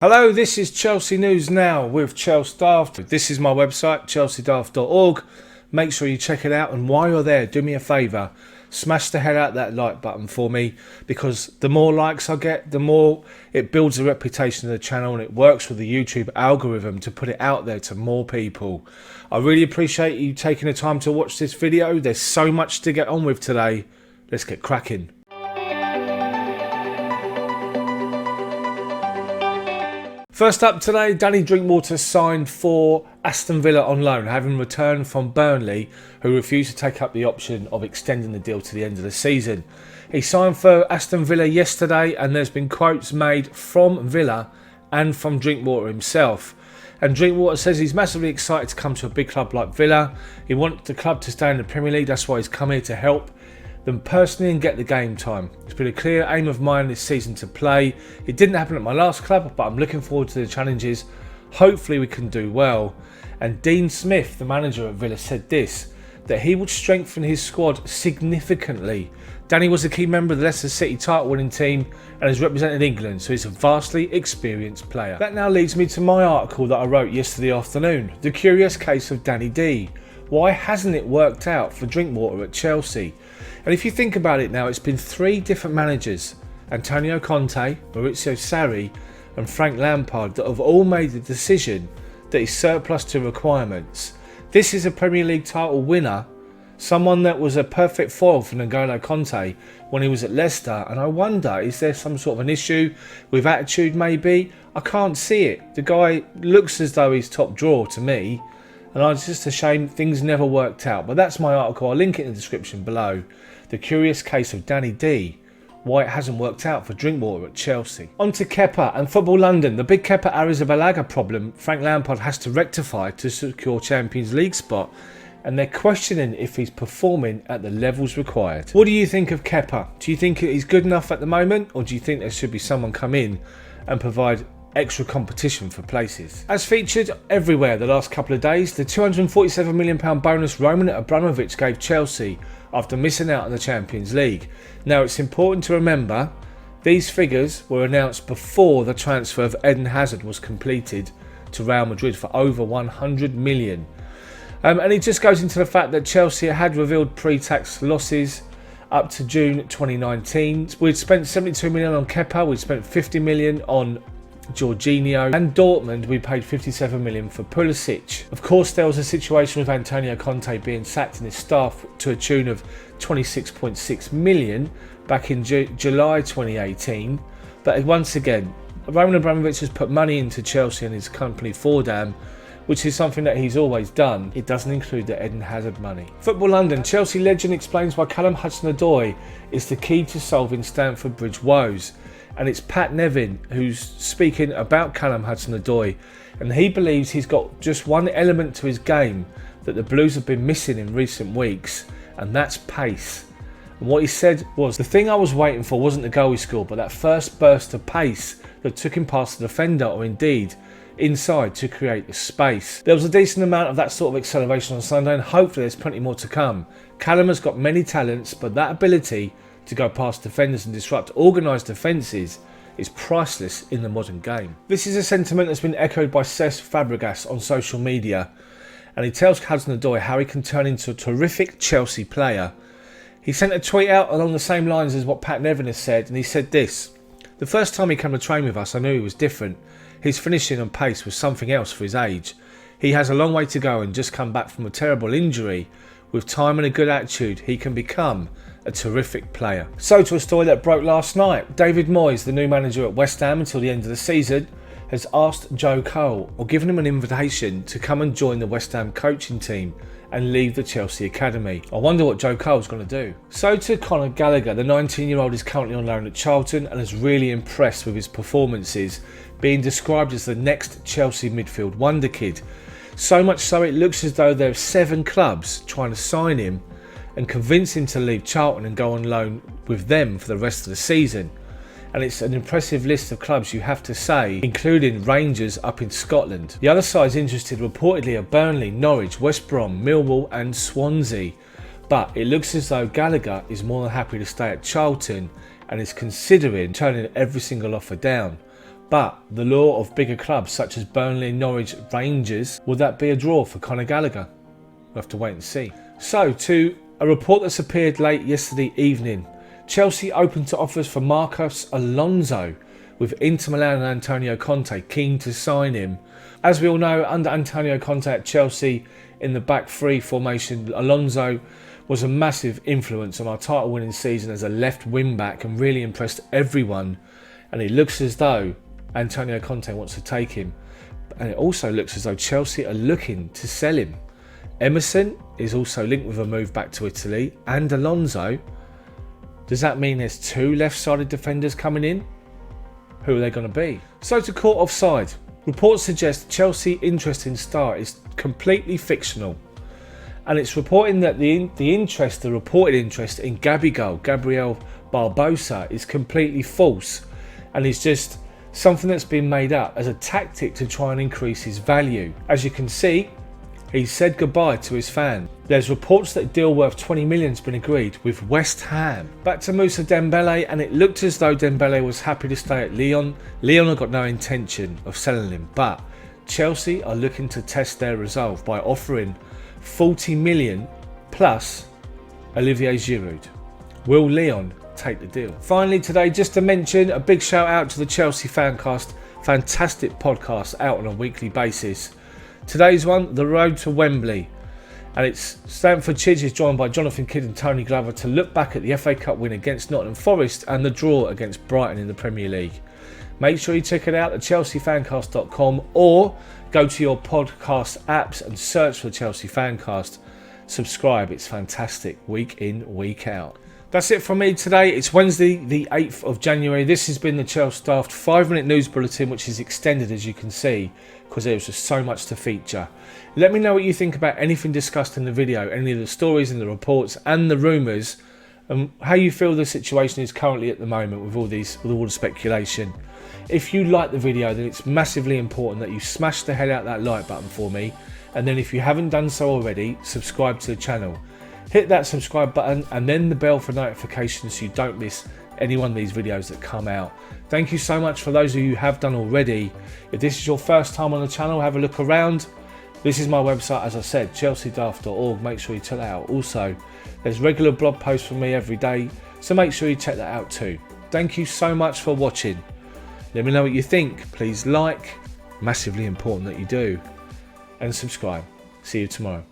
Hello, this is Chelsea News Now with Chelsea Daft. This is my website, chelseadaft.org. Make sure you check it out, and while you're there, do me a favour, smash the hell out of that like button for me, because the more likes I get, the more it builds the reputation of the channel, and it works with the YouTube algorithm to put it out there to more people. I really appreciate you taking the time to watch this video. There's so much to get on with today. Let's get cracking. First up today, Danny Drinkwater signed for Aston Villa on loan, having returned from Burnley, who refused to take up the option of extending the deal to the end of the season. He signed for Aston Villa yesterday, and there's been quotes made from Villa and from Drinkwater himself. And Drinkwater says he's massively excited to come to a big club like Villa. He wants the club to stay in the Premier League, that's why he's come here to help them personally and get the game time. It's been a clear aim of mine this season to play. It didn't happen at my last club, but I'm looking forward to the challenges. Hopefully we can do well. And Dean Smith, the manager at Villa, said this, that he would strengthen his squad significantly. Danny was a key member of the Leicester City title winning team and has represented England, so he's a vastly experienced player. That now leads me to my article that I wrote yesterday afternoon, The Curious Case of Danny D. Why hasn't it worked out for Drinkwater at Chelsea? And if you think about it now, it's been three different managers, Antonio Conte, Maurizio Sarri and Frank Lampard, that have all made the decision that he's surplus to requirements. This is a Premier League title winner, someone that was a perfect foil for N'Golo Conte when he was at Leicester, and I wonder, is there some sort of an issue with attitude maybe? I can't see it. The guy looks as though he's top drawer to me, and it's just a shame things never worked out. But that's my article. I'll link it in the description below. The Curious Case of Danny D. Why it hasn't worked out for Drinkwater at Chelsea. On to Kepa and Football London. The big Kepa Arrizabalaga problem Frank Lampard has to rectify to secure Champions League spot, and they're questioning if he's performing at the levels required. What do you think of Kepa? Do you think he's good enough at the moment, or do you think there should be someone come in and provide extra competition for places? As featured everywhere the last couple of days, the £247 million bonus Roman Abramovich gave Chelsea after missing out on the Champions League. Now, it's important to remember these figures were announced before the transfer of Eden Hazard was completed to Real Madrid for over 100 million. And it just goes into the fact that Chelsea had revealed pre-tax losses up to June 2019. We'd spent 72 million on Kepa, we'd spent 50 million on Jorginho, and Dortmund we paid 57 million for Pulisic. Of course, there was a situation with Antonio Conte being sacked and his staff to a tune of 26.6 million back in July 2018. But once again, Roman Abramovich has put money into Chelsea and his company Fordham, which is something that he's always done. It doesn't include the Eden Hazard money. Football London. Chelsea legend explains why Callum HudsonOdoi is the key to solving Stamford Bridge woes. And it's Pat Nevin who's speaking about Callum HudsonOdoi, and he believes he's got just one element to his game that the Blues have been missing in recent weeks, and that's pace. And what he said was, the thing I was waiting for wasn't the goal he scored, but that first burst of pace that took him past the defender, or indeed inside, to create the space. There was a decent amount of that sort of acceleration on Sunday, and hopefully there's plenty more to come. Callum has got many talents, but that ability to go past defenders and disrupt organised defences is priceless in the modern game. This is a sentiment that's been echoed by Cesc Fabregas on social media, and he tells HudsonOdoi how he can turn into a terrific Chelsea player. He sent a tweet out along the same lines as what Pat Nevin has said, and he said this: the first time he came to train with us, I knew he was different. His finishing and pace was something else for his age. He has a long way to go and just come back from a terrible injury. With time and a good attitude, he can become a terrific player. So to a story that broke last night. David Moyes, the new manager at West Ham until the end of the season, has asked Joe Cole, or given him an invitation to come and join the West Ham coaching team and leave the Chelsea Academy. I wonder what Joe Cole's going to do. So to Conor Gallagher. The 19-year-old is currently on loan at Charlton and is really impressed with his performances, being described as the next Chelsea midfield wonder kid. So much so it looks as though there are 7 clubs trying to sign him and convince him to leave Charlton and go on loan with them for the rest of the season. And it's an impressive list of clubs, you have to say, including Rangers up in Scotland. The other sides interested reportedly are Burnley, Norwich, West Brom, Millwall and Swansea. But it looks as though Gallagher is more than happy to stay at Charlton and is considering turning every single offer down. But the law of bigger clubs such as Burnley, Norwich, Rangers, will that be a draw for Conor Gallagher? We'll have to wait and see. So, to a report that's appeared late yesterday evening, Chelsea open to offers for Marcos Alonso, with Inter Milan and Antonio Conte keen to sign him. As we all know, under Antonio Conte at Chelsea in the back three formation, Alonso was a massive influence on our title-winning season as a left wing-back and really impressed everyone. And it looks as though Antonio Conte wants to take him. And it also looks as though Chelsea are looking to sell him. Emerson is also linked with a move back to Italy, and Alonso. Does that mean there's two left-sided defenders coming in? Who are they going to be? So to caught offside, reports suggest Chelsea interest in Star is completely fictional, and it's reporting that the reported interest in Gabriel Barbosa is completely false, and is just something that's been made up as a tactic to try and increase his value. As you can see, he's said goodbye to his fan. There's reports that a deal worth 20 million has been agreed with West Ham. Back to Moussa Dembele, and it looked as though Dembele was happy to stay at Lyon. Lyon have got no intention of selling him, but Chelsea are looking to test their resolve by offering 40 million plus Olivier Giroud. Will Lyon take the deal? Finally today, just to mention, a big shout out to the Chelsea FanCast. Fantastic podcast out on a weekly basis. Today's one, The Road to Wembley, and it's Stamford Chidge is joined by Jonathan Kidd and Tony Glover to look back at the FA Cup win against Nottingham Forest and the draw against Brighton in the Premier League. Make sure you check it out at chelseafancast.com or go to your podcast apps and search for Chelsea Fancast. Subscribe, it's fantastic week in, week out. That's it from me today. It's Wednesday, the 8th of January. This has been the Chelsea Staffed 5-minute news bulletin, which is extended, as you can see, because there was just so much to feature. Let me know what you think about anything discussed in the video, any of the stories and the reports and the rumours, and how you feel the situation is currently at the moment with all the speculation. If you like the video, then it's massively important that you smash the hell out that like button for me, and then if you haven't done so already, subscribe to the channel. Hit that subscribe button and then the bell for notifications so you don't miss any one of these videos that come out. Thank you so much for those of you who have done already. If this is your first time on the channel, have a look around. This is my website, as I said, chelseadaft.org. Make sure you check that out. Also, there's regular blog posts from me every day, so make sure you check that out too. Thank you so much for watching. Let me know what you think. Please like, massively important that you do, and subscribe. See you tomorrow.